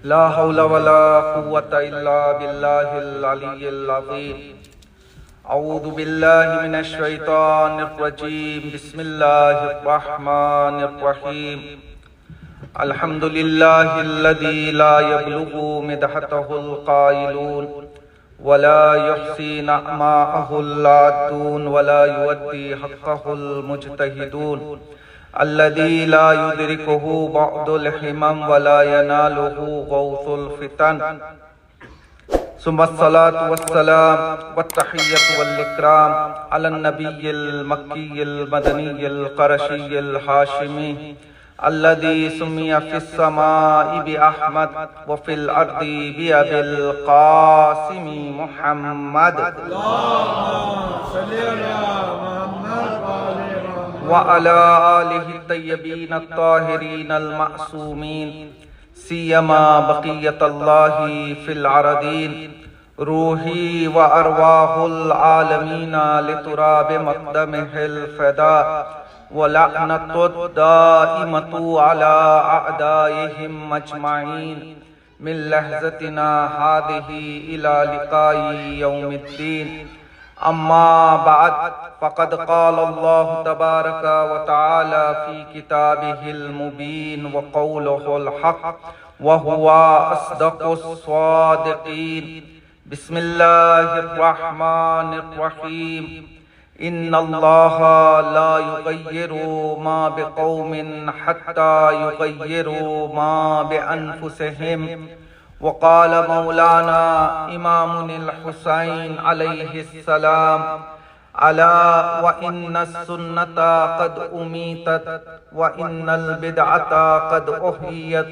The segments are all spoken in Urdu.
لا حول ولا قوة إلا بالله العلي العظيم اعوذ باللہ من الشیطان الرجیم بسم اللہ الرحمن الرحیم الحمد للہ الذی لا یبلغ مدحته القائلون ولا يحصي نعماءه العادون ولا يؤدي حقه المجتهدون الذي لا يدركه بعض الحمم ولا يناله غوث الفتن ثم الصلاة والسلام والتحية والإكرام على النبي المكي المدني القرشي الهاشمي الذي سمي في السماء بأحمد وفي الأرض بأبي القاسم محمد وعلى آله الطيبين الطاهرين المعصومين سیما بقیت اللہ فی العرضین روحی و ارواح العالمین لتراب مقدمہ الفداء ولعنت الدائمۃ علی اعدائهم مجمعین من لحظتنا هذه الى لقاء یوم الدین اما بعد فقد قال اللہ تبارک وتعالی فی کتابہ المبین وقولہ الحق وهو اصدق الصادقین بسم اللہ الرحمن الرحیم ان اللہ لا یغیر ما بقوم حتی یغیروا ما بانفسہم وقال مولانا امام الحسین علیہ السلام الا وان السنة قد امیتت وان البدعة قد احیت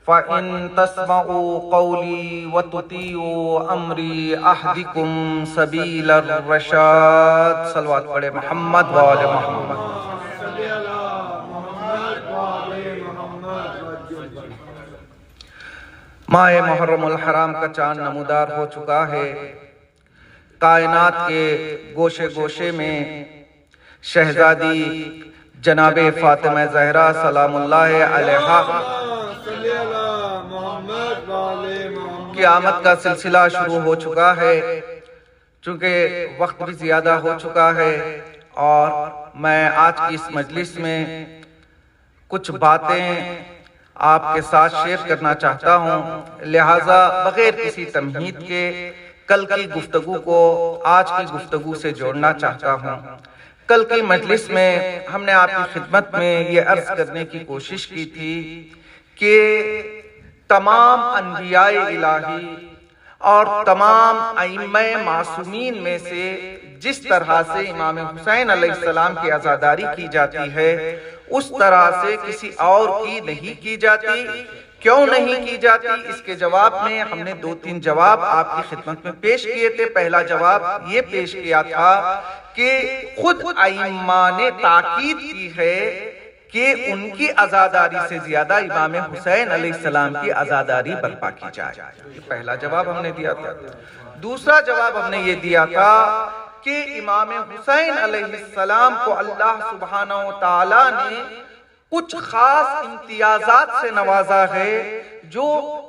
فان تسمعوا قولی وتطیعوا امری اہدکم سبیل الرشاد صلوات پڑھے محمد وآل محمد ماہ محرم الحرام کا چاند نمودار ہو چکا ہے۔ کائنات کے گوشے گوشے میں شہزادی جناب فاطمہ زہرا سلام اللہ علیہا کی آمد کا سلسلہ شروع ہو چکا ہے۔ چونکہ وقت بھی زیادہ ہو چکا ہے اور میں آج کی اس مجلس میں کچھ باتیں آپ کے ساتھ شیئر کرنا چاہتا ہوں، لہٰذا بغیر کسی تمہید کے کل کی گفتگو کو آج کی گفتگو سے جوڑنا چاہتا ہوں۔ کل کی مجلس میں ہم نے آپ کی خدمت میں یہ عرض کرنے کی کوشش کی تھی کہ تمام انبیاء الہی اور تمام ائمہ معصومین میں سے جس طرح سے امام حسین علیہ السلام کی عزاداری کی جاتی ہے اس طرح سے کسی اور کی نہیں کی جاتی۔ کیوں نہیں کی جاتی؟ اس کے جواب میں ہم نے 2-3 جواب آپ کی خدمت میں پیش کیے تھے۔ پہلا جواب یہ پیش کیا تھا کہ خود ائمہ نے تاکید کی ہے کہ ان کی عزاداری سے زیادہ امام حسین علیہ السلام کی عزاداری برپا کی جائے۔ یہ پہلا جواب ہم نے دیا تھا۔ دوسرا جواب ہم نے یہ دیا تھا کہ امام حسین علیہ السلام کو اللہ سبحانہ وتعالی نے کچھ خاص امتیازات سے نوازا ہے جو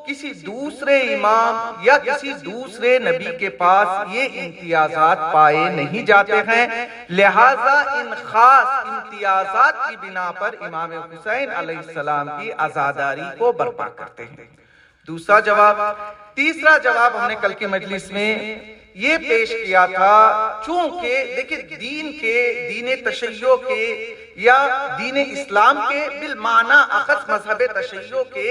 کسی دوسرے امام یا کسی دوسرے نبی کے پاس یہ امتیازات پائے نہیں جاتے ہیں، لہٰذا ان خاص امتیازات کی بنا پر امام حسین علیہ السلام کی عزاداری کو برپا کرتے ہیں۔ دوسرا جواب۔ تیسرا جواب ہم نے کل کی مجلس میں یہ پیش کیا تھا، چونکہ دیکھیں دین تشیع کے یا دین اسلام کے بالمعنی اخذ مذہب تشیع کے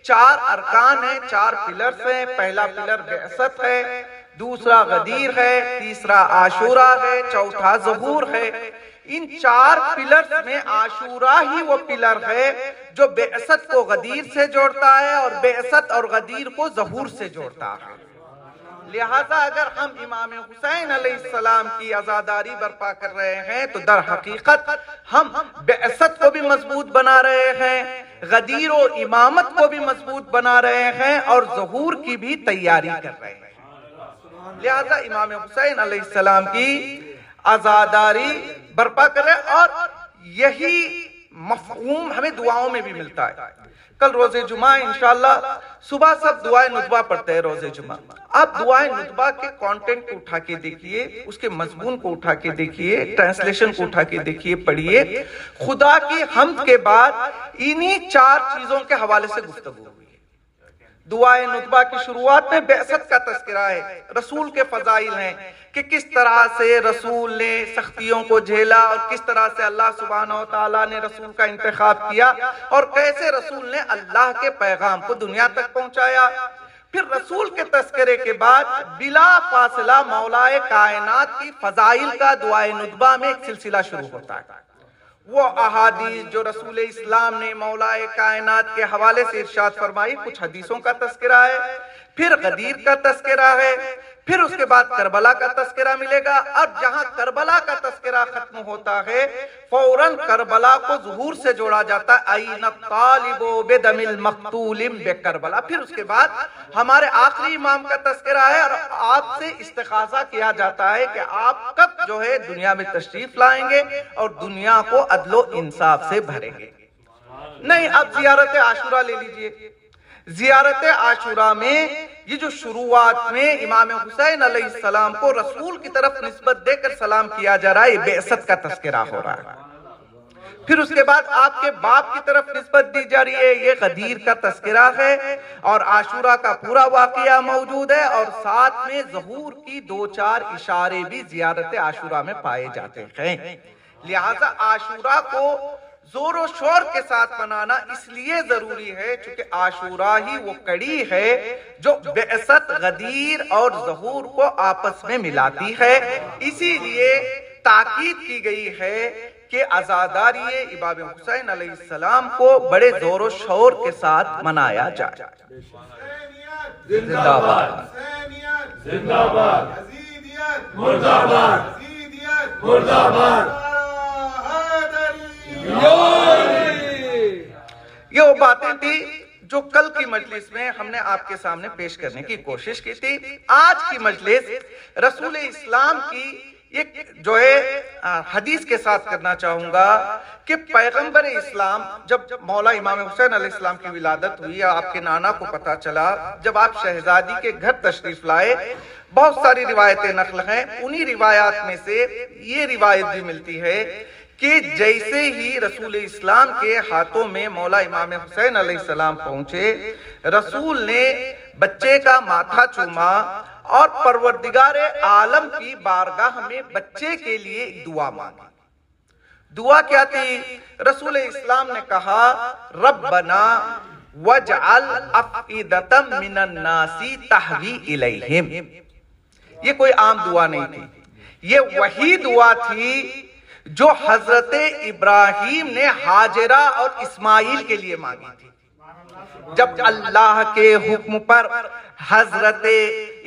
4 ارکان ہیں، 4 پلرز ہیں۔ پہلا پلر بعثت ہے، دوسرا غدیر ہے، تیسرا عاشورہ ہے، چوتھا ظہور ہے۔ ان 4 پلرز میں عاشورہ ہی وہ پلر ہے جو بعثت کو غدیر سے جوڑتا ہے اور بعثت اور غدیر کو ظہور سے جوڑتا ہے۔ لہٰذا اگر ہم امام حسین علیہ السلام کی عزاداری برپا کر رہے ہیں تو در حقیقت ہم بعثت کو بھی مضبوط بنا رہے ہیں، غدیر و امامت کو بھی مضبوط بنا رہے ہیں اور ظہور کی بھی تیاری کر رہے ہیں۔ لہٰذا امام حسین علیہ السلام کی عزاداری برپا کر رہے ہیں اور یہی مفہوم ہمیں دعاؤں میں بھی ملتا ہے۔ کل روز جمعہ انشاءاللہ صبح سب دعائیں ندبہ پڑھتے ہیں روز جمعہ. آپ دعائیں ندبہ کے کانٹینٹ کو اٹھا کے دیکھیے, اس کے مضمون کو اٹھا کے دیکھیے, ٹرانسلیشن کو اٹھا کے دیکھیے, پڑھیے. خدا کی حمد کے بعد انہی 4 چیزوں کے حوالے سے گفتگو ہوئی. دعائیں ندبہ کی شروعات میں بعثت کا تذکرہ ہے, رسول کے فضائل ہیں کہ کس طرح سے رسول نے سختیوں کو جھیلا اور کس طرح سے اللہ سبحانہ و تعالیٰ نے رسول کا انتخاب کیا اور کیسے رسول نے اللہ کے پیغام کو دنیا تک پہنچایا. پھر رسول کے تذکرے کے بعد بلا فاصلہ مولا کائنات کی فضائل کا دعائیں ندبہ میں ایک سلسلہ شروع ہوتا ہے. وہ احادیث جو رسول اسلام نے مولا کائنات کے حوالے سے ارشاد فرمائی, کچھ حدیثوں کا تذکرہ ہے, پھر غدیر کا تذکرہ ہے, پھر اس کے بعد کربلا کا تذکرہ ملے گا. اور جہاں کربلا کا تذکرہ ختم ہوتا ہے فوراً کربلا کو ظہور سے جوڑا جاتا ہے, این الطالب بدم المقتول بکربلا. پھر اس کے بعد ہمارے آخری امام کا تذکرہ ہے اور آپ سے استغاثہ کیا جاتا ہے کہ آپ کب جو ہے دنیا میں تشریف لائیں گے اور دنیا کو عدل و انصاف سے بھریں گے. نہیں, اب زیارت عاشورہ لے لیجئے. زیارت عاشورہ میں یہ جو شروعات میں امام حسین علیہ السلام کو رسول کی طرف نسبت دے کر سلام کیا جا رہا ہے, یہ بعثت کا تذکرہ ہو رہا ہے. پھر اس کے بعد آپ کے باپ کی طرف نسبت دی جا رہی ہے, یہ غدیر کا تذکرہ ہے اور عاشورہ کا پورا واقعہ موجود ہے, اور ساتھ میں ظہور کی 2-4 اشارے بھی زیارت عاشورہ میں پائے جاتے ہیں. لہذا عاشورہ کو زور و شور کے ساتھ منانا اس لیے ضروری ہے چونکہ عاشورہ ہی وہ کڑی ہے جو بعثت, غدیر اور ظہور کو آپس میں ملاتی ہے. اسی لیے تاکید کی گئی ہے کہ عزاداری امام حسین علیہ السلام کو بڑے زور و شور کے ساتھ منایا جائے. زندہ باد, زندہ باد, یزیدیت مردہ باد, یزیدیت مردہ باد. یہ وہ باتیں تھی جو کل کی مجلس میں ہم نے آپ کے سامنے پیش کرنے کی کوشش کی تھی. آج کی مجلس رسول اسلام کی ایک جو ہے حدیث کے ساتھ کرنا چاہوں گا کہ پیغمبر اسلام جب مولا امام حسین علیہ السلام کی ولادت ہوئی, آپ کے نانا کو پتا چلا, جب آپ شہزادی کے گھر تشریف لائے, بہت ساری روایتیں نقل ہیں. انہی روایات میں سے یہ روایت بھی ملتی ہے کہ جیسے ہی رسول اسلام کے ہاتھوں میں مولا امام حسین علیہ السلام پہنچے, رسول نے بچے کا ماتھا چوما اور پروردگار عالم کی بارگاہ میں بچے کے لیے دعا مانگی. دعا کیا تھی؟ رسول اسلام نے کہا ربنا وجعل افئدۃ من الناس تہوی الیہم. یہ کوئی عام دعا نہیں تھی, یہ وہی دعا تھی جو حضرت ابراہیم نے ہاجرہ اور اسماعیل کے لیے مانگی تھی. جب اللہ کے حکم پر حضرت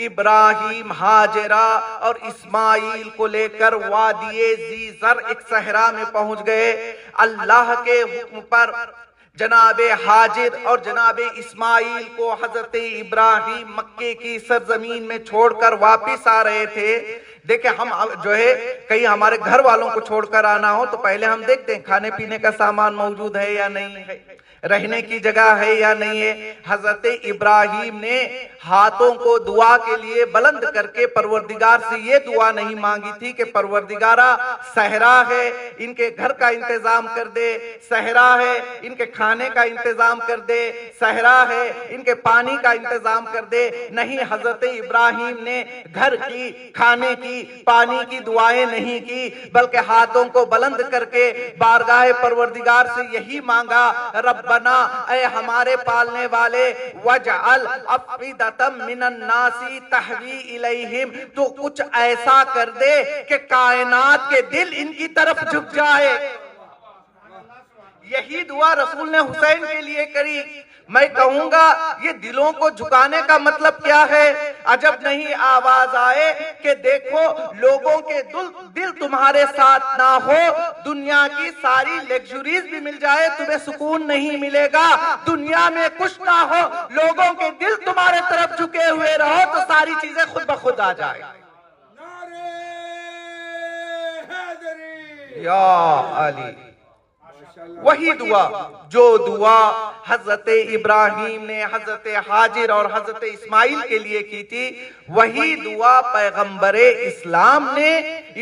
ابراہیم ہاجرہ اور اسماعیل کو لے کر وادی ذی زر ایک صحرا میں پہنچ گئے, اللہ کے حکم پر جناب ہاجر اور جناب اسماعیل کو حضرت ابراہیم مکے کی سرزمین میں چھوڑ کر واپس آ رہے تھے. دیکھیں, ہم جو ہے کہیں ہمارے گھر والوں کو چھوڑ کر آنا ہو تو پہلے ہم دیکھتے ہیں کھانے پینے کا سامان موجود ہے یا نہیں ہے, رہنے کی جگہ ہے یا نہیں ہے. حضرت ابراہیم نے ہاتھوں کو دعا کے لیے بلند کر کے پروردگار سے یہ دعا نہیں مانگی تھی کہ پروردگارہ صحرا ہے, ان کے گھر کا انتظام کر دے, صحرا ہے, ان کے کھانے کا انتظام کر دے, صحرا ہے, ان کے پانی کا انتظام کر دے. نہیں, حضرت ابراہیم نے گھر کی, کھانے کی, پانی کی دعائیں نہیں کی, بلکہ ہاتھوں کو بلند کر کے بارگاہ پروردگار سے یہی مانگا ربنا, اے ہمارے پالنے والے, وجعل افئدۃ من الناس تہوی الیہم, تو کچھ ایسا کر دے کہ کائنات کے دل ان کی طرف جھک جائے. یہی دعا رسول نے حسین کے لیے کری. میں کہوں گا یہ دلوں کو جھکانے کا مطلب کیا ہے؟ عجب نہیں آواز آئے کہ دیکھو لوگوں کے دل تمہارے ساتھ نہ ہو, دنیا کی ساری لیکچریز بھی مل جائے تمہیں سکون نہیں ملے گا. دنیا میں کچھ نہ ہو, لوگوں کے دل تمہارے طرف جھکے ہوئے رہو تو ساری چیزیں خود بخود آ جائے. یا علی, وہی دعا جو دعا حضرت ابراہیم نے حضرت حاجر اور حضرت اسماعیل کے لیے کی تھی، وہی دعا پیغمبر اسلام نے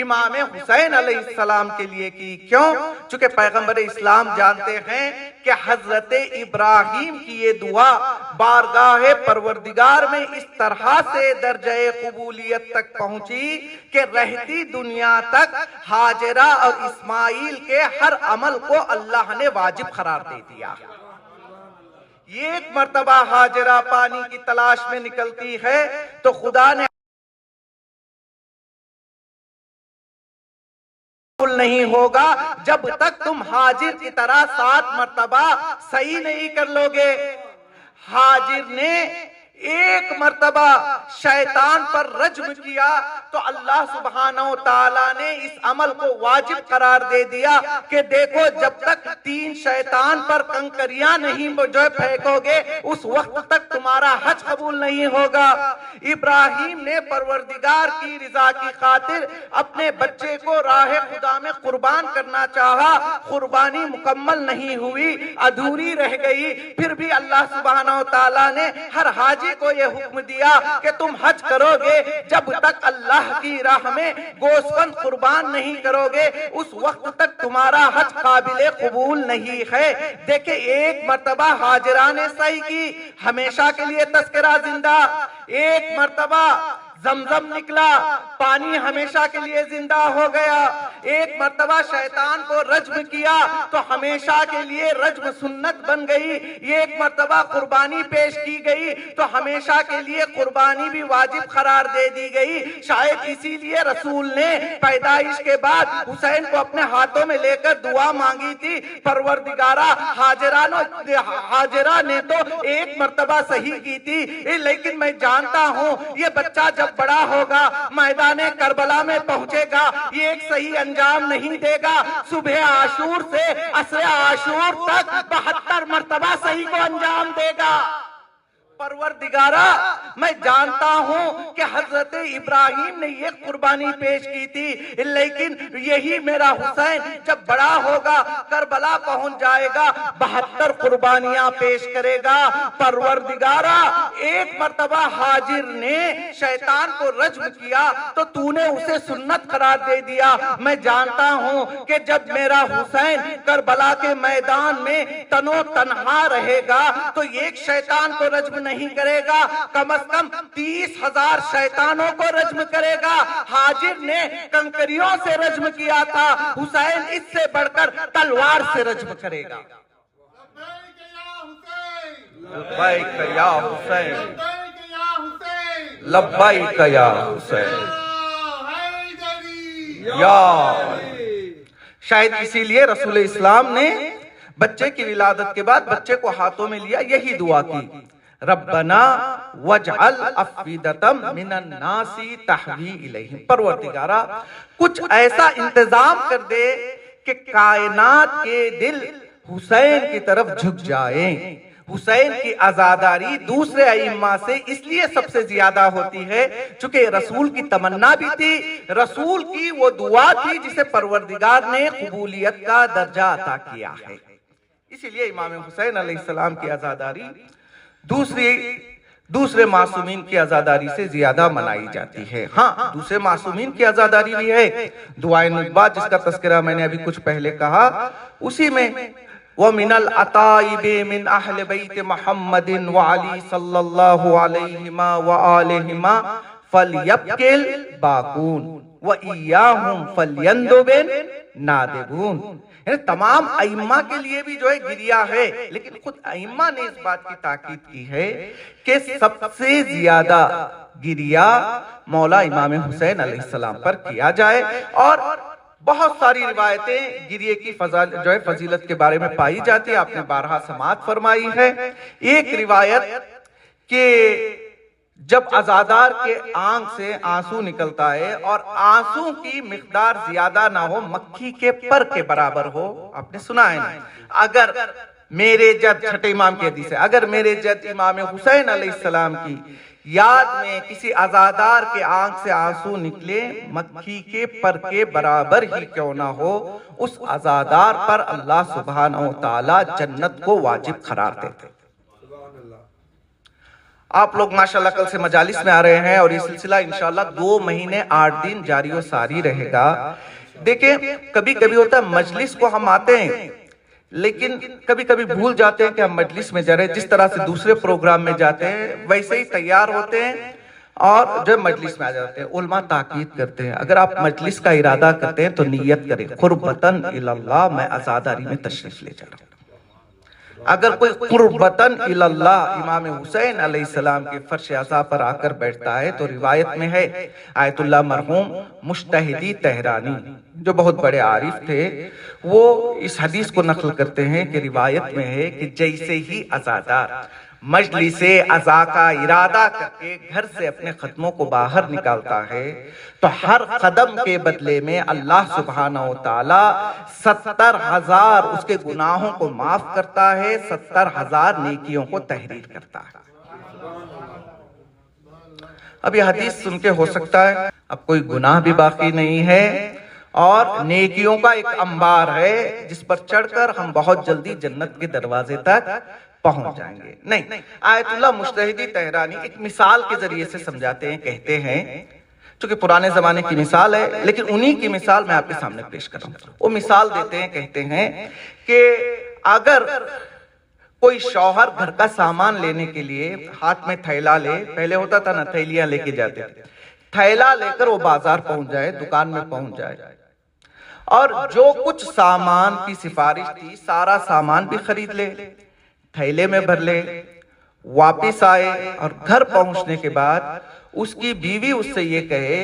امام حسین علیہ السلام کے لیے کی۔ کیوں؟ چونکہ پیغمبر اسلام جانتے ہیں کہ حضرت ابراہیم کی یہ دعا بارگاہ پروردگار میں اس طرح سے درجہ قبولیت تک پہنچی کہ رہتی دنیا تک ہاجرہ اور اسماعیل کے ہر عمل کو اللہ نے واجب قرار دے دیا۔ ایک مرتبہ ہاجرہ پانی کی تلاش میں نکلتی ہے تو خدا نے نہیں ہوگا جب تک تم حاجر کی طرح 7 مرتبہ صحیح نہیں کر لو گے۔ حاجر نے ایک مرتبہ شیطان پر رجم کیا تو اللہ سبحانہ و تعالیٰ نے اس عمل کو واجب قرار دے دیا کہ دیکھو جب تک 3 شیطان پر کنکریاں نہیں جو پھینکو گے اس وقت تک تمہارا حج قبول نہیں ہوگا۔ ابراہیم نے پروردگار کی رضا کی خاطر اپنے بچے کو راہ خدا میں قربان کرنا چاہا، قربانی مکمل نہیں ہوئی، ادھوری رہ گئی، پھر بھی اللہ سبحانہ و تعالیٰ نے ہر حاجی کو یہ حکم دیا کہ تم حج کرو گے جب تک اللہ کی راہ میں گوسفند قربان نہیں کرو گے اس وقت تک تمہارا حج قابل قبول نہیں ہے۔ دیکھیں ایک مرتبہ حاجرہ نے صحیح کی، ہمیشہ کے لیے تذکرہ زندہ۔ ایک مرتبہ زمزم نکلا، پانی ہمیشہ کے لیے زندہ ہو گیا۔ ایک مرتبہ شیطان کو رجم کیا تو ہمیشہ کے لیے رجم سنت بن گئی۔ ایک مرتبہ قربانی پیش کی گئی تو ہمیشہ کے لیے قربانی بھی واجب قرار دے دی گئی۔ شاید اسی لیے رسول نے پیدائش کے بعد حسین کو اپنے ہاتھوں میں لے کر دعا مانگی تھی، پروردگارہ حاجرہ نے تو ایک مرتبہ صحیح کی تھی، لیکن میں جانتا ہوں یہ بچہ جب بڑا ہوگا میدان کربلا میں پہنچے گا یہ ایک صحیح انجام نہیں دے گا، صبح عاشور سے عصر عاشور تک 72 مرتبہ صحیح کو انجام دے گا۔ پروردگارہ میں جانتا ہوں کہ حضرت ابراہیم نے یہ قربانی پیش کی تھی، لیکن یہی میرا حسین جب بڑا ہوگا کربلا پہنچ جائے گا 72 قربانیاں پیش کرے گا۔ پروردگارہ ایک مرتبہ حاجر نے شیطان کو رجم کیا تو تو نے اسے سنت قرار دے دیا۔ میں جانتا ہوں کہ جب میرا حسین کربلا کے میدان میں تنو تنہا رہے گا تو ایک شیطان کو رجم نہیں کرے گا، کم از کم 30,000 شیطانوں کو رجم کرے گا۔ حاجر نے کنکریوں سے رجم کیا تھا، حسین اس سے بڑھ کر تلوار سے رجم کرے گا۔ لبیک یا حسین، لبیک یا حسین یا۔ شاید اسی لیے رسول اسلام نے بچے کی ولادت کے بعد بچے کو ہاتھوں میں لیا، یہی دعا کی، ربنا وجعل افئدۃ من الناس تہوی الیہم۔ پروردگارہ کچھ ایسا انتظام کر دے کہ کائنات کے دل حسین کی طرف جھک جائیں۔ حسین کی عزاداری دوسرے ائمہ سے اس لیے سب سے زیادہ ہوتی ہے چونکہ رسول کی تمنا بھی تھی، رسول کی وہ دعا تھی جسے پروردگار نے قبولیت کا درجہ عطا کیا ہے۔ اسی لیے امام حسین علیہ السلام کی عزاداری دوسرے معصومین کی عزاداری سے زیادہ منائی جاتی ہے۔ ہاں دوسرے معصومین کی عزاداری بھی ہے، دعائے ندبہ جس کا تذکرہ میں نے ابھی کچھ پہلے کہا، اسی میں وَمِنَ الْعَطَائِبِ مِنْ أَهْلِ بَيْتِ مُحَمَّدٍ وَعَلِي صلی اللہ علیہما وآلہما فَلْيَبْكِلْ بَاكُونَ وَإِيَّاهُمْ فَلْيَنْدُبِنْ نَادِبُونَ۔ یعنی تمام ائمہ کے لیے بھی جو ہے گریہ ہے، لیکن خود ائمہ نے اس بات کی تاکید کی ہے کہ سب سے زیادہ گریہ مولا امام حسین علیہ السلام پر کیا جائے۔ اور بہت ساری روایتیں گریہ کی جو ہے فضیلت کے بارے میں پائی جاتی ہے، آپ نے بارہا سماعت فرمائی ہے۔ ایک روایت کہ جب عزادار کے آنکھ سے آنسو نکلتا ہے اور آنسو کی مقدار زیادہ نہ ہو، مکھی کے پر کے برابر ہو، آپ نے سنا ہے نا، اگر میرے جد، چھٹے امام کی حدیث ہے، اگر میرے جد امام حسین علیہ السلام کی یاد میں کسی عزادار کے آنکھ سے آنسو نکلے، مکھی کے پر کے برابر ہی کیوں نہ ہو، اس عزادار پر اللہ سبحانہ وتعالی جنت کو واجب قرار دیتے۔ آپ لوگ ماشاءاللہ کل سے مجالس میں آ رہے ہیں اور یہ سلسلہ انشاءاللہ 2 مہینے 8 دن جاری و ساری رہے گا۔ دیکھیں کبھی کبھی ہوتا ہے مجلس کو ہم آتے ہیں لیکن کبھی کبھی بھول جاتے ہیں کہ ہم مجلس میں جا رہے ہیں، جس طرح سے دوسرے پروگرام میں جاتے ہیں ویسے ہی تیار ہوتے ہیں اور جب مجلس میں آ جاتے ہیں۔ علماء تاکید کرتے ہیں اگر آپ مجلس کا ارادہ کرتے ہیں تو نیت کریں، قربتاً اللہ میں عزاداری میں تشریف لے جا رہا ہوں۔ اگر کوئی قربتاً اللہ امام حسین علیہ السلام کے فرش عزا پر آ کر بیٹھتا ہے تو روایت میں ہے، آیت اللہ مرحوم مجتہدی تہرانی جو بہت بڑے عارف تھے، وہ اس حدیث کو نقل کرتے ہیں کہ روایت میں ہے کہ جیسے ہی عزادار مجلس عزا کا ارادہ کر کے گھر سے اپنے قدموں کو باہر نکالتا ہے تو ہر قدم کے بدلے میں اللہ سبحانہ وتعالی 70,000 اس کے گناہوں کو معاف کرتا ہے، 70,000 نیکیوں کو تحریر کرتا ہے۔ اب یہ حدیث سن کے ہو سکتا ہے اب کوئی گناہ بھی باقی نہیں ہے اور نیکیوں کا ایک انبار ہے جس پر چڑھ کر ہم بہت جلدی جنت کے دروازے تک پہنچ جائیں گے۔ نہیں، آیت اللہ مجتہدی تہرانی ایک مثال کے ذریعے سے سمجھاتے ہیں، کہتے ہیں چونکہ پرانے زمانے کی مثال ہے لیکن انہی کی مثال میں آپ کے سامنے پیش کر رہا ہوں۔ وہ مثال دیتے ہیں، کہتے ہیں کہ اگر کوئی شوہر گھر کا سامان لینے کے لیے ہاتھ میں تھیلا لے، پہلے ہوتا تھا نا تھیلیاں لے کے جاتے تھے، تھیلا لے کر وہ بازار پہنچ جائے، دکان میں پہنچ جائے اور جو کچھ سامان کی سفارش تھی سارا سامان بھی خرید لے، تھیلے میں بھر لے، واپس آئے اور گھر پہنچنے کے بعد اس کی بیوی اس سے یہ کہے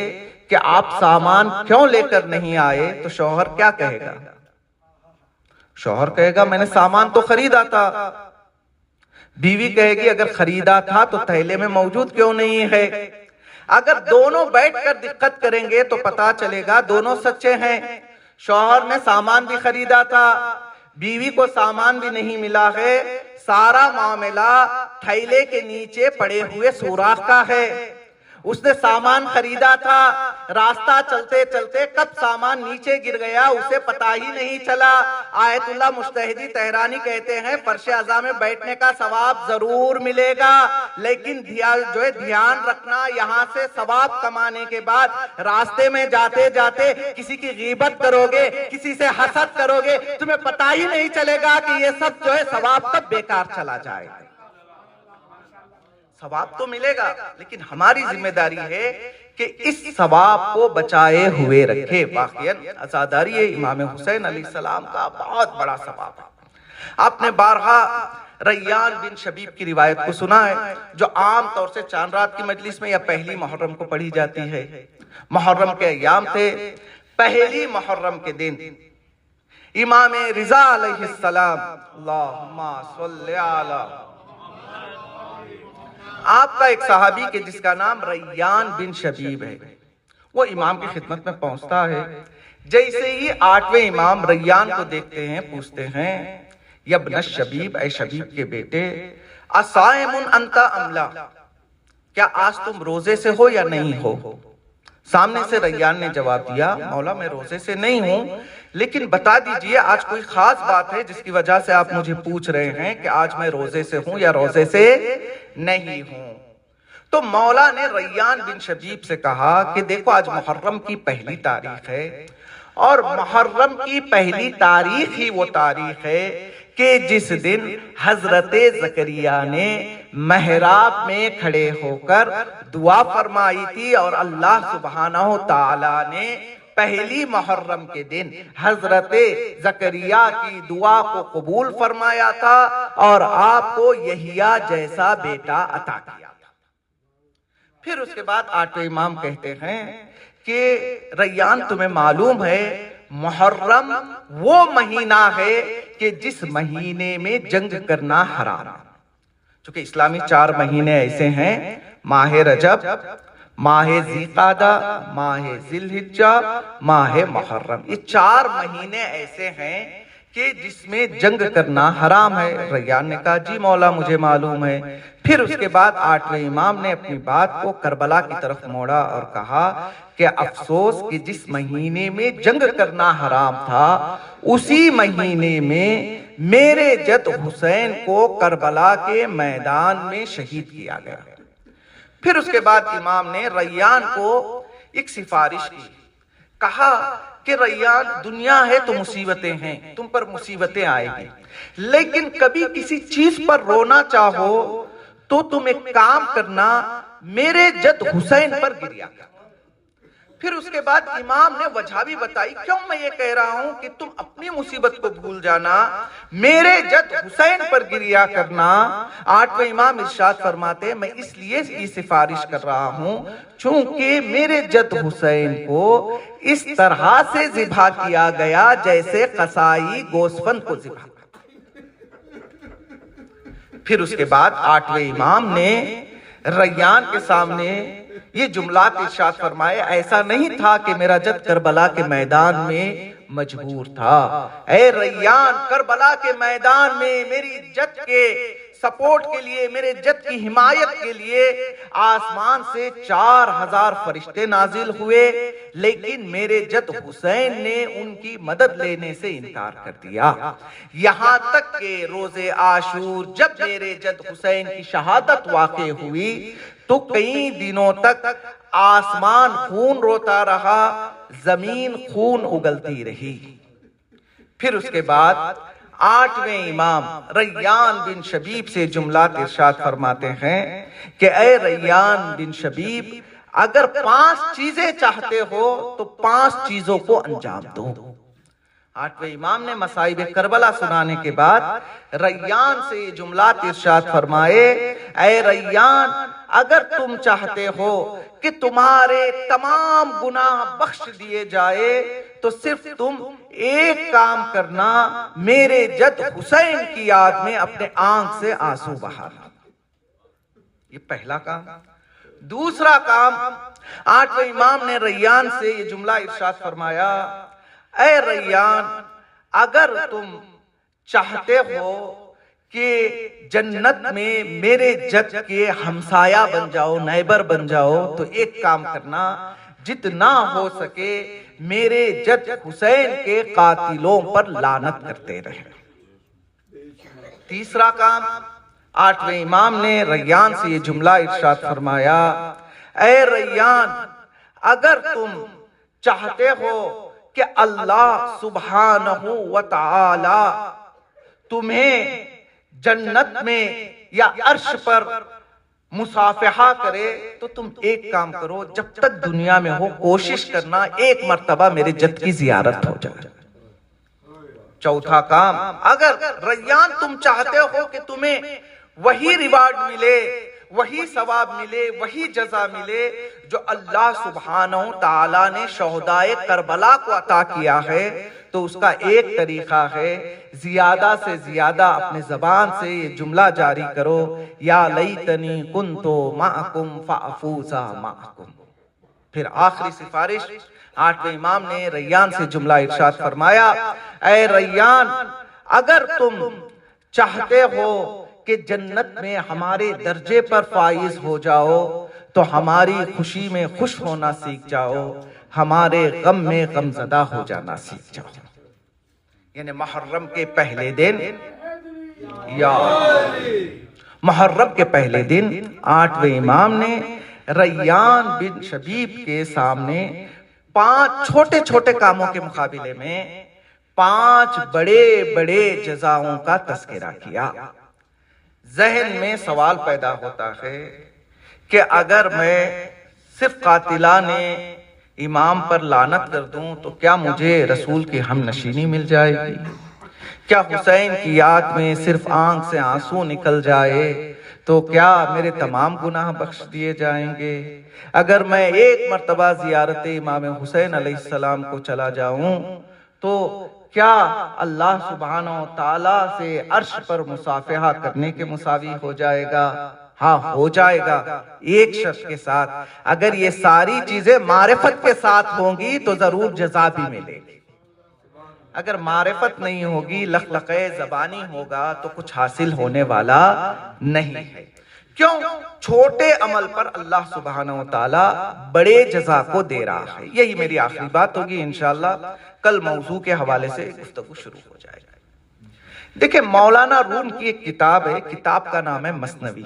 کہ آپ سامان کیوں لے کر نہیں آئے تو شوہر کیا کہے گا؟ شوہر کہے گا میں نے سامان تو خریدا تھا۔ بیوی کہے گی اگر خریدا تھا تو تھیلے میں موجود کیوں نہیں ہے؟ اگر دونوں بیٹھ کر دقت کریں گے تو پتا چلے گا دونوں سچے ہیں۔ شوہر نے سامان بھی خریدا تھا، بیوی کو سامان بھی نہیں ملا ہے، سارا معاملہ تھیلے کے نیچے پڑے ہوئے سوراخ کا ہے۔ اس نے سامان خریدا تھا، راستہ چلتے چلتے کب سامان نیچے گر گیا اسے پتا ہی نہیں چلا۔ آیت اللہ مجتہدی تہرانی کہتے ہیں فرش عزا میں بیٹھنے کا ثواب ضرور ملے گا لیکن دھیان رکھنا یہاں سے ثواب کمانے کے بعد راستے میں جاتے جاتے کسی کی غیبت کرو گے، کسی سے حسد کرو گے، تمہیں پتا ہی نہیں چلے گا کہ یہ سب ثواب کب بیکار چلا جائے گا۔ ثواب تو ملے گا لیکن ہماری ذمہ داری ہے کہ اس ثواب کو بچائے ہوئے رکھے۔ واقعاً عزاداری امام حسین علیہ السلام کا بہت بڑا ثواب ہے۔ آپ نے بارہا ریان بن شبیب کی روایت کو سنا ہے جو عام طور سے چاند رات کی مجلس میں یا پہلی محرم کو پڑھی جاتی ہے۔ محرم کے ایام تھے، پہلی محرم کے دن امام رضا علیہ السلام اللہم صلی علی آپ کا ایک صحابی کے جس کا نام ریان بن شبیب ہے، وہ امام کی خدمت میں پہنچتا ہے۔ جیسے ہی 8ویں امام ریان کو دیکھتے ہیں پوچھتے ہیں یا ابن شبیب، اے شبیب کے بیٹے، اصائم انت ام لا، کیا آج تم روزے سے ہو یا نہیں ہو؟ سامنے سے ریان نے جواب دیا مولا میں روزے سے نہیں ہوں لیکن بتا دیجئے آج کوئی خاص بات ہے جس کی وجہ سے آپ مجھے پوچھ رہے ہیں کہ آج میں روزے سے ہوں یا روزے سے نہیں ہوں۔ تو مولا نے ریان بن شبیب سے کہا کہ دیکھو آج محرم کی پہلی تاریخ ہے اور محرم کی پہلی تاریخ ہی وہ تاریخ ہے کہ جس دن حضرت زکریا نے محراب میں کھڑے ہو کر دعا فرمائی تھی اور اللہ سبحانہ تعالیٰ نے پہلی محرم کے دن حضرت زکریا کی دعا کو قبول فرمایا تھا اور آپ کو یحییٰ جیسا بیٹا عطا کیا تھا۔ پھر اس کے بعد 8ویں امام کہتے ہیں کہ ریان تمہیں معلوم ہے محرم وہ مہینہ ہے کہ جس مہینے میں جنگ کرنا حرام ہے۔ چونکہ اسلامی 4 مہینے ایسے ہیں، ماہ رجب، ماہ ذی قعدہ، ماہ ذی الحجہ، ماہ محرم، یہ 4 مہینے ایسے ہیں کہ جس میں جنگ کرنا حرام ہے؟ ریان نے کہا جی مولا مجھے معلوم ہے۔ پھر اس کے بعد 8ویں امام نے اپنی بات کو کربلا کی طرف موڑا اور کہا کہ افسوس کہ جس مہینے میں جنگ کرنا حرام تھا اسی مہینے میں میرے جد حسین کو کربلا کے میدان میں شہید کیا گیا۔ پھر اس کے بعد امام نے ریان کو ایک سفارش کی، کہا کہ ریان دنیا ہے تو مصیبتیں ہیں، تم پر مصیبتیں آئے گی، لیکن کبھی کسی چیز پر رونا چاہو تو تم ایک کام کرنا، میرے جد حسین پر گریا کرنا۔ پھر اس کے بعد امام نے وجہ بھی بتائی، کیوں میں یہ کہہ رہا ہوں کہ تم اپنی مصیبت کو بھول جانا، میرے جد حسین پر گریا کرنا۔ 8ویں امام ارشاد فرماتے میں اس لیے یہ سفارش کر رہا ہوں چونکہ میرے جد حسین کو اس طرح سے ذبح کیا گیا جیسے قصائی گوسفند کو ذبح۔ پھر اس کے بعد 8ویں امام نے ریان کے سامنے یہ جملات ارشاد فرمائے، ایسا نہیں تھا کہ میرا جد کربلا کے میدان میں مجبور تھا، اے ریان کربلا کے میدان میں میری جد کے سپورٹ کے لیے، میرے جد کی حمایت کے لیے آسمان سے 4000 فرشتے نازل ہوئے، لیکن میرے جد حسین نے ان کی مدد لینے سے انکار کر دیا، یہاں تک کہ روز عاشور جب میرے جد حسین کی شہادت واقع ہوئی تو کئی دنوں تک آسمان خون روتا رہا، زمین خون اگلتی رہی۔ پھر اس کے بعد 8ویں امام ریان بن شبیب سے جملات ارشاد فرماتے ہیں کہ اے ریان بن شبیب، اگر 5 چیزیں چاہتے ہو تو 5 چیزوں کو انجام دو۔ 8ویں امام نے مصائب کربلا سنانے کے بعد ریان سے یہ جملات ارشاد فرمائے، اے ریان اگر تم چاہتے ہو کہ تمہارے تمام گناہ بخش دیے جائے تو صرف تم ایک کام کرنا، میرے جد حسین کی یاد میں اپنے آنکھ سے آنسو بہانا۔ یہ پہلا کام۔ دوسرا کام، 8ویں امام نے ریان سے یہ جملہ ارشاد فرمایا، اے ریان اگر تم چاہتے ہو کہ جنت میں میرے جد کے ہمسایہ بن جاؤ، نیبر بن جاؤ، تو ایک کام کرنا، جتنا ہو سکے میرے جد حسین کے قاتلوں پر لعنت کرتے رہے۔ تیسرا کام، 8ویں امام نے ریان سے یہ جملہ ارشاد فرمایا، اے ریان اگر تم چاہتے ہو کہ اللہ سبحانہ وتعالی تمہیں جنت میں یا عرش پر مصافحہ کرے تو تم ایک کام کرو، جب تک دنیا میں ہو کوشش کرنا ایک مرتبہ میرے جد کی زیارت ہو جائے۔ چوتھا کام، اگر ریان تم چاہتے ہو کہ تمہیں وہی ریوارڈ ملے، وہی ثواب ملے، وہی جزا ملے جو اللہ سبحانہ تعالیٰ نے شہدائے کربلا کو عطا کیا ہے، تو اس کا ایک طریقہ ہے زیادہ سے زیادہ اپنے زبان سے یہ جملہ جاری کرو، یا لیتنی کنتو معکم فافوز معکم۔ پھر آخری سفارش، 8ویں امام نے ریان سے جملہ ارشاد فرمایا، اے ریان اگر تم چاہتے ہو کہ جنت میں ہمارے درجے پر فائز ہو جاؤ تو ہماری خوشی میں خوش ہونا سیکھ جاؤ، ہمارے غم میں غمزدہ ہو جانا سیکھ جاؤ۔ یعنی محرم کے پہلے دن، یا محرم کے پہلے دن 8ویں امام نے ریان بن شبیب کے سامنے 5 چھوٹے چھوٹے کاموں کے مقابلے میں 5 بڑے بڑے جزاؤں کا تذکرہ کیا۔ ذہن میں سوال پیدا ہوتا ہے کہ اگر میں صرف قاتلان امام پر لعنت کر دوں تو کیا مجھے رسول کی ہم نشینی مل جائے گی؟ کیا حسین کی یاد میں صرف آنکھ سے آنسو نکل جائے تو کیا میرے تمام گناہ بخش دیے جائیں گے؟ اگر میں ایک مرتبہ زیارت امام حسین علیہ السلام کو چلا جاؤں تو کیا اللہ سبحانہ و تعالیٰ سے عرش پر مصافحہ کرنے کے مساوی ہو جائے گا؟ ہاں ہو جائے گا، ایک شرط کے ساتھ، اگر یہ ساری چیزیں معرفت کے ساتھ ہوں گی تو ضرور جزا بھی ملے گی۔ اگر معرفت نہیں ہوگی، لخلقے زبانی ہوگا تو کچھ حاصل ہونے والا نہیں ہے۔ کیوں؟ چھوٹے عمل پر اللہ سبحانہ وتعالی بڑے جزا کو دے رہا ہے۔ یہی میری آخری بات ہوگی، انشاءاللہ کل موضوع کے حوالے سے گفتگو شروع ہو جائے گا۔ دیکھیں، مولانا روم کی ایک کتاب ہے، کتاب کا نام ہے مثنوی۔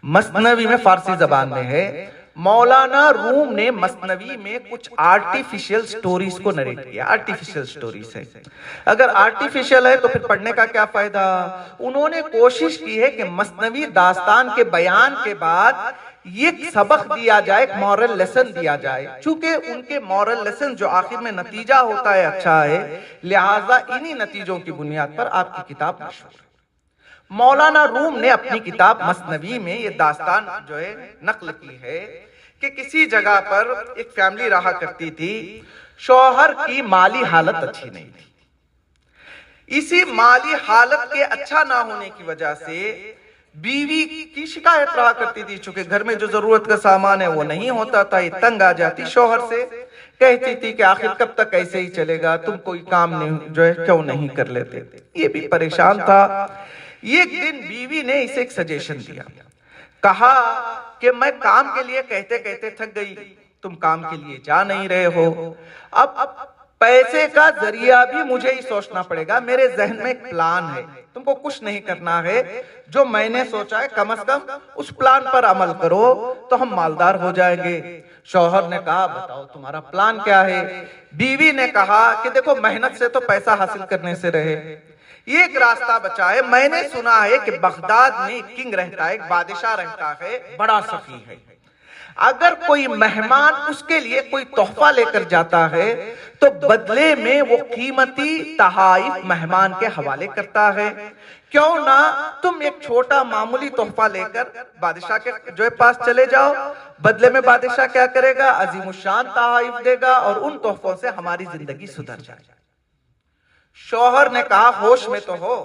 مثنوی میں فارسی زبان میں ہے۔ مولانا روم نے مثنوی میں کچھ آرٹیفیشل سٹوریز کو نریٹ کیا۔ آرٹیفیشل سٹوریز ہے، اگر آرٹیفیشل ہے تو پھر پڑھنے کا کیا فائدہ؟ انہوں نے کوشش کی ہے کہ مثنوی داستان کے بیان کے بعد یہ سبق دیا جائے، ایک مورل لیسن دیا جائے۔ چونکہ ان کے مورل لیسن جو آخر میں نتیجہ ہوتا ہے اچھا ہے، لہٰذا انہی نتیجوں کی بنیاد پر آپ کی کتاب مشہور ہے۔ مولانا روم نے اپنی کتاب مثنوی میں یہ داستان جو ہے نقل کی ہے کہ کسی جگہ پر ایک فیملی رہا کرتی تھی، شوہر کی مالی حالت اچھی نہیں تھی۔ اسی مالی حالت کے اچھا نہ ہونے کی وجہ سے بیوی کی شکایت رہا کرتی تھی، چونکہ گھر میں جو ضرورت کا سامان ہے وہ نہیں ہوتا تھا، یہ تنگ آ جاتی، شوہر سے کہتی تھی کہ آخر کب تک ایسے ہی چلے گا، تم کوئی کام نہیں جو ہے کیوں نہیں کر لیتے۔ یہ بھی پریشان تھا۔ ایک دن بیوی نے اسے ایک سجیشن دیا، کہا کہ میں کام کے لیے کہتے کہتے تھک گئی، تم کام کے لیے جا نہیں رہے ہو، اب پیسے کا ذریعہ بھی مجھے ہی سوچنا پڑے گا، میرے ذہن میں ایک پلان ہے، تم کو کچھ نہیں کرنا ہے، جو میں نے سوچا ہے کم از کم اس پلان پر عمل کرو تو ہم مالدار ہو جائیں گے۔ شوہر نے کہا بتاؤ تمہارا پلان کیا ہے؟ بیوی نے کہا کہ دیکھو محنت سے تو پیسہ حاصل کرنے سے رہے، یہ ایک راستہ بچا ہے، میں نے سنا ہے کہ بغداد میں ایک کنگ رہتا ہے، ایک بادشاہ رہتا ہے، بڑا سخی ہے، اگر کوئی مہمان اس کے لیے کوئی تحفہ لے کر جاتا ہے تو بدلے میں وہ قیمتی تحائف مہمان کے حوالے کرتا ہے، کیوں نہ تم ایک چھوٹا معمولی تحفہ لے کر بادشاہ کے جو ہے پاس چلے جاؤ، بدلے میں بادشاہ کیا کرے گا؟ عظیم الشان تحائف دے گا اور ان تحفوں سے ہماری زندگی سدھر جائے گی۔ شوہر نے کہا ہوش میں تو ہو،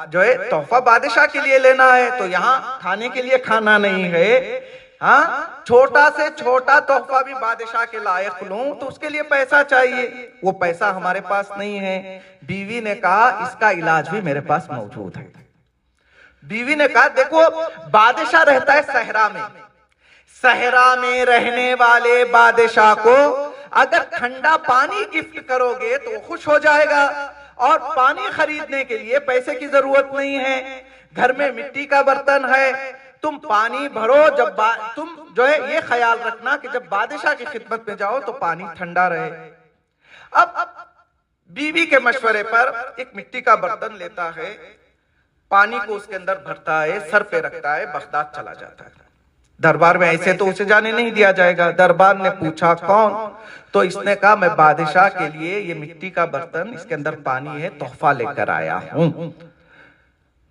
جو ہے تحفہ بادشاہ کے لیے لینا ہے تو یہاں کھانے کے لیے کھانا نہیں ہے، ہاں چھوٹا سے چھوٹا تحفہ بھی بادشاہ کے لائق لوں تو اس کے لیے پیسہ چاہیے، وہ پیسہ ہمارے پاس نہیں ہے۔ بیوی نے کہا اس کا علاج بھی میرے پاس موجود ہے۔ بیوی نے کہا دیکھو بادشاہ رہتا ہے صحرا میں، صحرا میں رہنے والے بادشاہ کو اگر ٹھنڈا پانی گفٹ کرو گے تو وہ خوش ہو جائے گا، اور پانی خریدنے کے لیے پیسے کی ضرورت نہیں ہے، گھر میں مٹی کا برتن ہے، تم پانی بھرو، جب تم جو ہے یہ خیال رکھنا کہ جب بادشاہ کی خدمت میں جاؤ تو پانی ٹھنڈا رہے۔ اب بیوی کے مشورے پر ایک مٹی کا برتن لیتا ہے، پانی کو اس کے اندر بھرتا ہے، سر پہ رکھتا ہے، بغداد چلا جاتا ہے۔ دربار میں ایسے تو اسے جانے نہیں دیا جائے گا۔ دربار نے پوچھا کون؟ تو اس نے کہا میں بادشاہ کے لیے یہ مٹی کا برتن، اس کے اندر پانی ہے، تحفہ لے کر آیا ہوں۔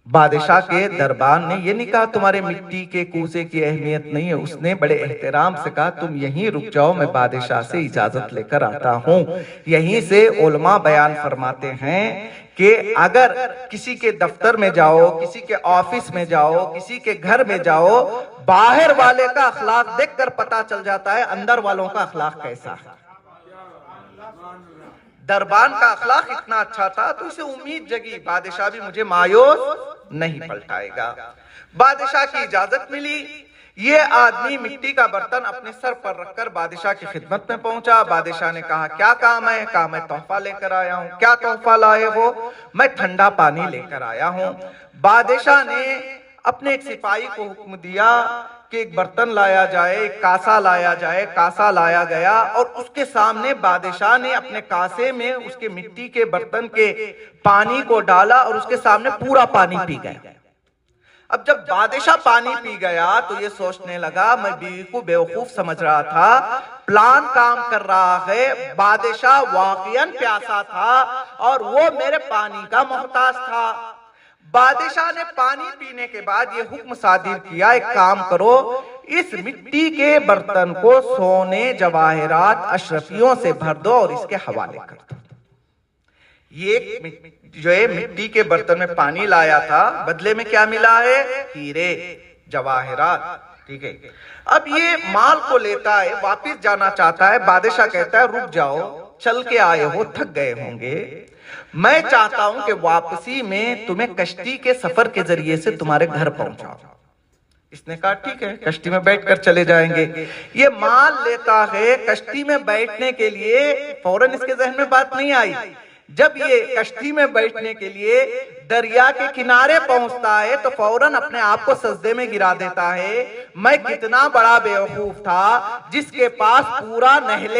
بادشاہ کے دربار نے یہ نہیں کہا تمہارے مٹی کے کوزے کی اہمیت نہیں ہے، اس نے بڑے احترام سے کہا تم یہیں رک جاؤ، میں بادشاہ سے اجازت لے کر آتا ہوں۔ یہیں سے علماء بیان فرماتے ہیں کہ اگر کسی کے دفتر میں جاؤ، کسی کے آفس میں جاؤ، کسی کے گھر میں جاؤ، باہر والے کا اخلاق دیکھ کر پتا چل جاتا ہے اندر والوں کا اخلاق کیسا ہے۔ دربان کا اخلاق اتنا اچھا تھا تو اسے امید جگی بادشاہ بھی مجھے مایوس نہیں پلٹائے گا۔ بادشاہ کی اجازت ملی، یہ آدمی مٹی کا برتن اپنے سر پر رکھ کر بادشاہ کی خدمت میں پہنچا۔ بادشاہ نے کہا کیا کام ہے؟ کہا میں تحفہ لے کر آیا ہوں۔ کیا تحفہ لائے ہو؟ میں ٹھنڈا پانی لے کر آیا ہوں۔ بادشاہ نے اپنے ایک سپاہی کو حکم دیا کہ ایک برتن لایا جائے، ایک کاسا لایا جائے، کاسا لایا گیا اور اس کے سامنے بادشاہ نے اپنے کاسے میں اس کے مٹی کے برتن کے پانی کو ڈالا اور اس کے سامنے پورا پانی پی گیا۔ اب جب بادشاہ پانی پی گیا تو یہ سوچنے لگا میں بیوی کو بیوقوف سمجھ رہا تھا، پلان کام کر رہا ہے، بادشاہ واقعاً پیاسا تھا اور وہ میرے پانی کا محتاج تھا۔ بادشاہ نے پانی پینے کے بعد یہ حکم صادر کیا ایک کام کرو، اس مٹی کے برتن کو سونے جواہرات اشرفیوں سے بھر دو اور اس کے حوالے کر دو۔ یہ جو ہے مٹی کے برتن میں پانی لایا تھا، بدلے میں کیا ملا ہے؟ ہیرے جواہرات، ٹھیک ہے۔ اب یہ مال کو لیتا ہے، واپس جانا چاہتا ہے، بادشاہ کہتا ہے رک جاؤ، چل کے آئے ہو، تھک گئے ہوں گے، میں چاہتا ہوں کہ واپسی میں تمہیں کشتی کے سفر کے ذریعے سے تمہارے گھر پہنچاؤ۔ اس نے کہا ٹھیک ہے، کشتی میں بیٹھ کر چلے جائیں گے۔ یہ مان لیتا ہے کشتی میں بیٹھنے کے لیے، فوراً اس کے ذہن میں بات نہیں آئی۔ جب یہ کشتی میں بیٹھنے کے لیے دریا کے کنارے پہنچتا ہے تو فوراً اپنے آپ کو سجدے میں گرا دیتا ہے۔ میں کتنا بڑا بیوقوف تھا جس کے پاس پورا نہر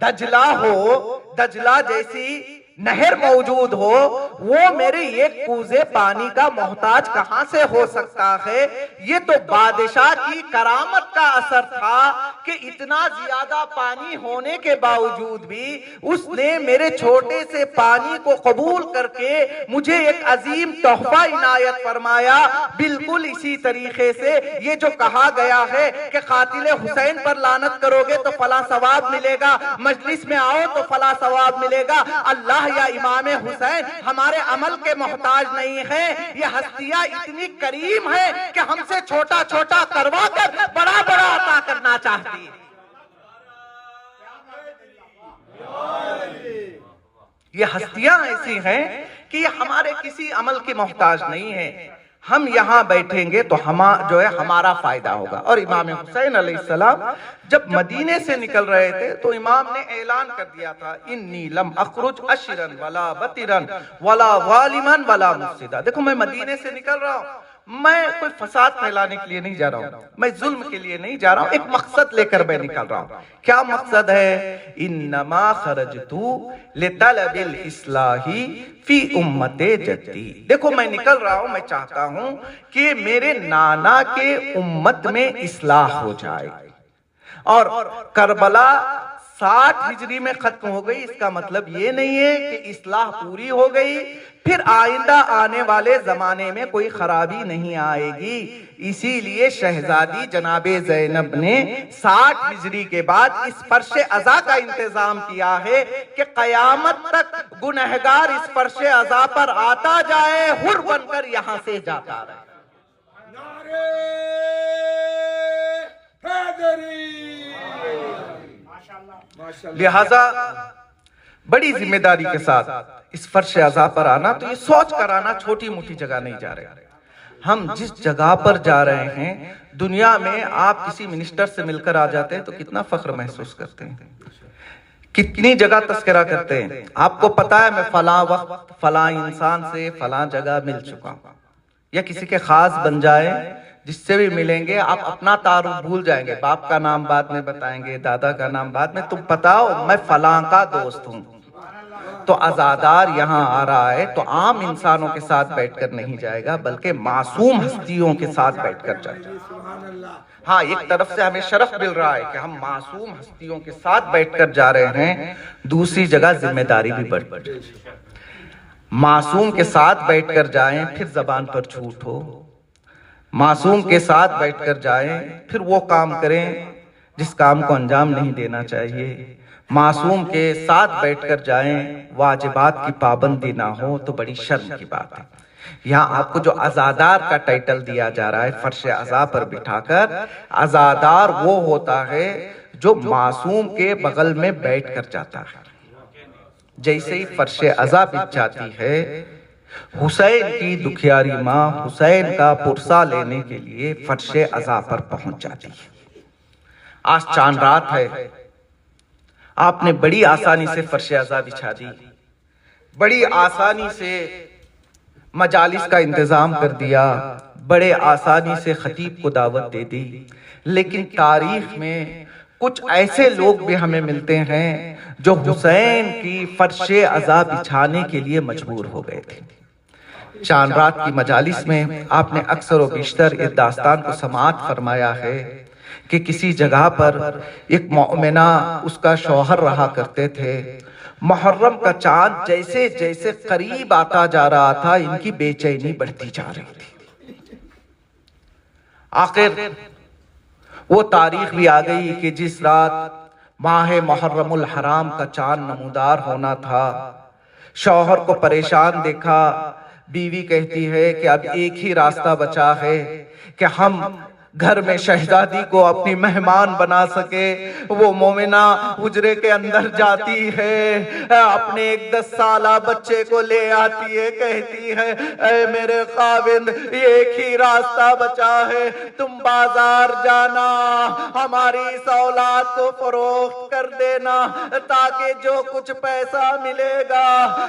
دجلہ ہو، دجلہ جیسی نہر موجود ہو، وہ میرے ایک کوزے پانی کا محتاج کہاں سے ہو سکتا ہے؟ یہ تو بادشاہ کی کرامت کا اثر تھا کہ اتنا زیادہ پانی ہونے کے باوجود بھی اس نے میرے چھوٹے سے پانی کو قبول کر کے مجھے ایک عظیم تحفہ عنایت فرمایا۔ بالکل اسی طریقے سے یہ جو کہا گیا ہے کہ قاتل حسین پر لعنت کرو گے تو فلاں ثواب ملے گا، مجلس میں آؤ تو فلاں ثواب ملے گا، اللہ یا امام حسین ہمارے عمل کے محتاج نہیں ہیں۔ یہ ہستیاں اتنی کریم ہیں کہ ہم سے چھوٹا چھوٹا کروا کر بڑا بڑا عطا کرنا چاہتی ہیں۔ یہ ہستیاں ایسی ہیں کہ یہ ہمارے کسی عمل کے محتاج نہیں ہیں۔ ہم یہاں بیٹھیں گے تو جو ہے ہمارا فائدہ ہوگا۔ اور امام حسین علیہ السلام جب مدینے سے نکل رہے تھے تو امام نے اعلان کر دیا تھا، انی لم اخرج اشرا ولا بطرا ولا ظالما ولا مفسدا۔ دیکھو میں مدینے سے نکل رہا ہوں، میں کوئی فساد پھیلانے کے لیے نہیں جا رہا ہوں، میں ظلم کے لیے نہیں جا رہا ہوں، ایک مقصد لے کر میں نکل رہا ہوں۔ کیا مقصد ہے؟ انما خرجت لطلب الاصلاح فی امت جدی۔ دیکھو میں نکل رہا ہوں، میں چاہتا ہوں کہ میرے نانا کے امت میں اصلاح ہو جائے۔ اور کربلا 60 ہجری میں ختم ہو گئی، اس کا مطلب یہ نہیں ہے کہ اصلاح پوری ہو گئی، پھر آئندہ آنے والے زمانے میں کوئی خرابی نہیں آئے گی۔ اسی لیے شہزادی جناب زینب نے 60 ہجری کے بعد اس فرش عزا کا انتظام کیا ہے کہ قیامت تک گنہگار اس فرش عزا پر آتا جائے، حر بن کر یہاں سے جاتا رہے۔ لہذا بڑی ذمہ داری کے ساتھ اس فرش عزا پر آنا، تو یہ سوچ کر آنا، چھوٹی موٹی جگہ نہیں جا رہے۔ ہم جس جگہ پر جا رہے ہیں، دنیا میں آپ کسی منسٹر سے مل کر آ جاتے ہیں تو کتنا فخر محسوس کرتے ہیں، کتنی جگہ تذکرہ کرتے ہیں۔ آپ کو پتا ہے میں فلاں وقت فلاں انسان سے فلاں جگہ مل چکا ہوں، یا کسی کے خاص بن جائے، جس سے بھی ملیں گے آپ اپنا تعارف بھول جائیں گے، باپ کا نام بعد میں بتائیں گے، دادا کا نام بعد میں، تم بتاؤ میں فلاں کا دوست ہوں۔ تو عزادار یہاں آ رہا ہے تو عام انسانوں کے ساتھ بیٹھ کر نہیں جائے گا، بلکہ معصوم ہستیوں کے ساتھ بیٹھ کر جائے گا۔ ہاں، ایک طرف سے ہمیں شرف مل رہا ہے کہ ہم معصوم ہستیوں کے ساتھ بیٹھ کر جا رہے ہیں، دوسری جگہ ذمہ داری بھی بڑھ جائے۔ معصوم کے ساتھ بیٹھ کر جائیں پھر زبان پر جھوٹ ہو، معصوم کے ساتھ بیٹھ کر جائیں پھر وہ کام کریں جس کام کو انجام نہیں دینا چاہیے، معصوم کے ساتھ بیٹھ کر جائیں واجبات کی پابندی نہ ہو تو بڑی شرم کی بات ہے۔ یہاں آپ کو جو عزادار کا ٹائٹل دیا جا رہا ہے فرش عزا پر بٹھا کر، عزادار وہ ہوتا ہے جو معصوم کے بغل میں بیٹھ کر جاتا ہے۔ جیسے ہی فرش عزا بچ جاتی ہے، حسین کی دکھیاری ماں حسین کا پرسہ لینے کے لیے فرش عزا پر پہنچ جاتی ہے۔ آج چاند رات ہے، آپ نے بڑی آسانی سے فرش عزا بچھا دی، بڑی آسانی سے مجالس کا انتظام کر دیا، بڑے آسانی سے خطیب کو دعوت دے دی، لیکن تاریخ میں کچھ ایسے لوگ بھی ہمیں ملتے ہیں جو حسین کی فرش عزا بچھانے کے لیے مجبور ہو گئے تھے۔ چاند رات کی مجالس میں آپ نے اکثر و بیشتر اس داستان کو سماعت فرمایا ہے کہ کسی جگہ پر ایک مومنہ اس کا شوہر رہا کرتے تھے، محرم کا چاند جیسے جیسے قریب آتا جا رہا تھا ان کی بے چینی بڑھتی جا رہی تھی۔ آخر وہ تاریخ بھی آ گئی کہ جس رات ماہ محرم الحرام کا چاند نمودار ہونا تھا، شوہر کو پریشان دیکھا، بیوی کہتی ہے کہ اب ایک ہی راستہ بچا ہے کہ ہم گھر میں شہزادی کو اپنی مہمان بنا سکے، وہ مومنہ حجرے کے اندر جاتی ہے، اپنے ایک 10 سالہ بچے کو لے آتی ہے، کہتی ہے اے میرے خاوند ایک ہی راستہ بچا ہے، تم بازار جانا، ہماری اس اولاد کو فروخت کر دینا تاکہ جو کچھ پیسہ ملے گا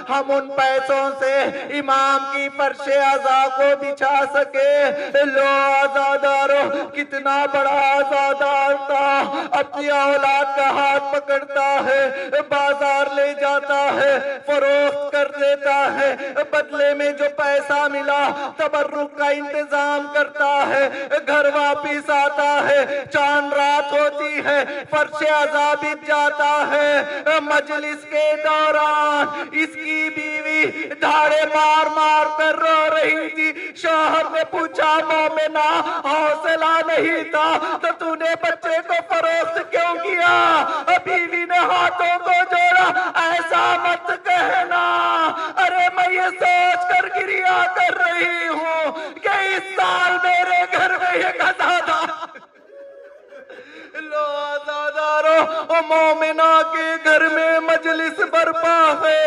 ہم ان پیسوں سے امام کی فرش عزا کو بچھا سکے۔ لو آزادارو، کتنا بڑا آزادار تھا، اپنی اولاد کا ہاتھ پکڑتا ہے، بازار لے جاتا ہے، فروخت کر دیتا ہے، بدلے میں جو پیسہ ملا تبرک کا انتظام کرتا ہے، گھر واپس آتا ہے، چاند رات ہوتی ہے، فرش عزا بچھ جاتا ہے، مجلس کے دوران اس کی بیوی دھاڑے مار مار کر رو رہی تھی۔ شوہر نے پوچھا مومنہ حوصلہ نہیں تھا تو تو نے بچے کو فروخت کیوں کیا؟ بیوی نے ہاتھوں کو جوڑا، ایسا مت کہنا، ارے میں یہ سوچ کر گریا کر رہی ہوں کہ اس سال میرے گھر میں ایک آزادہ لو آزادارو، مومنہ کے گھر میں مجلس برپا ہے،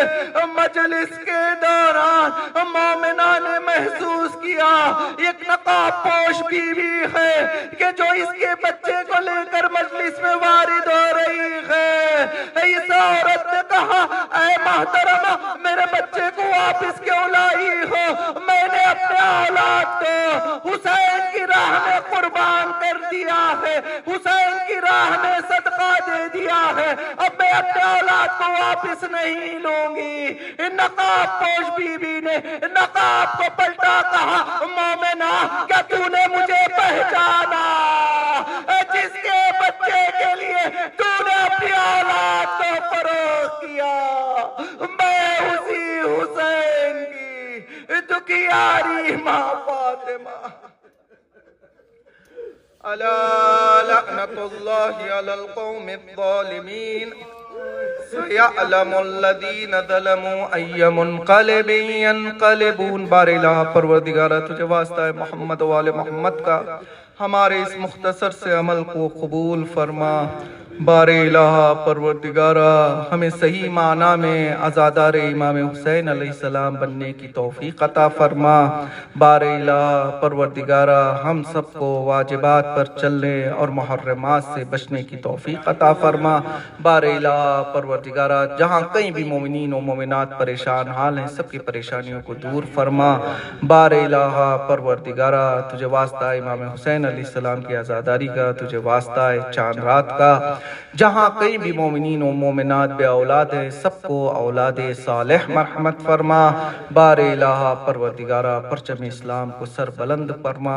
مجلس کے دوران مومنہ نے محسوس کیا ایک نقاب پوش بیوی ہے کہ جو اس کے بچے کو لے کر مجلس میں وارد ہو رہی ہے۔ اس عورت نے کہا اے محترمہ، میرے بچے کو واپس کیوں لائی ہو؟ میں نے اپنے اولاد کو حسین کی راہ میں قربان کر دیا ہے، حسین کی راہ میں صدقہ دے دیا ہے، اب میں اپنے اولاد کو واپس نہیں لوں گی۔ نقاب پوش بیوی نے نقاب کو پلٹا، کہا مومنہ کیا تو نے مجھے پہچانا؟ جس کے بچے کے لیے تو نے اپنی اولاد کو فروخت کیا، میں اسی حسین کی دکھیاری ماں فاطمہ۔ الا لعنت اللہ علی القوم الظالمین، سیعلم الذین ظلموا ای منقلب ینقلبون۔ بار الہ پروردگارہ تجھے واسطہ ہے محمد و آل محمد کا ہمارے اس مختصر سے عمل کو قبول فرما۔ بار الہ پروردگارہ ہمیں صحیح معنی میں عزادار امام حسین علیہ السلام بننے کی توفیق عطا فرما۔ بار الہ پروردگارہ ہم سب کو واجبات پر چلنے اور محرمات سے بچنے کی توفیق عطا فرما۔ بار الہ پروردگارہ جہاں کہیں بھی مومنین و مومنات پریشان حال ہیں، سب کی پریشانیوں کو دور فرما۔ بار الہ پروردگارہ تجھے واسطہ ہے امام حسین علیہ السلام کی عزاداری کا، تجھے واسطہ ہے چاند رات کا، جہاں کہیں بھی مومنین و مومنات بے اولاد ہیں، سب کو اولاد صالح مرحمت فرما۔ بار الہ پروردگارہ پرچم اسلام کو سر بلند فرما،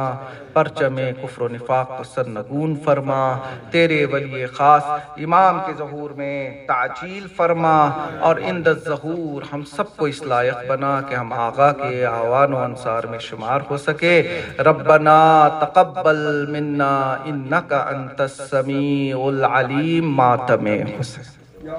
پرچم کفر و نفاق کو سر نگون فرما۔ تیرے ولی خاص امام کے ظہور میں تعجیل فرما، اور اند الظہور ہم سب کو اس لائق بنا کہ ہم آقا کے اعوان و انصار میں شمار ہو سکے۔ ربنا تقبل منا انک انت السمیع العلیم، ماتم حسین۔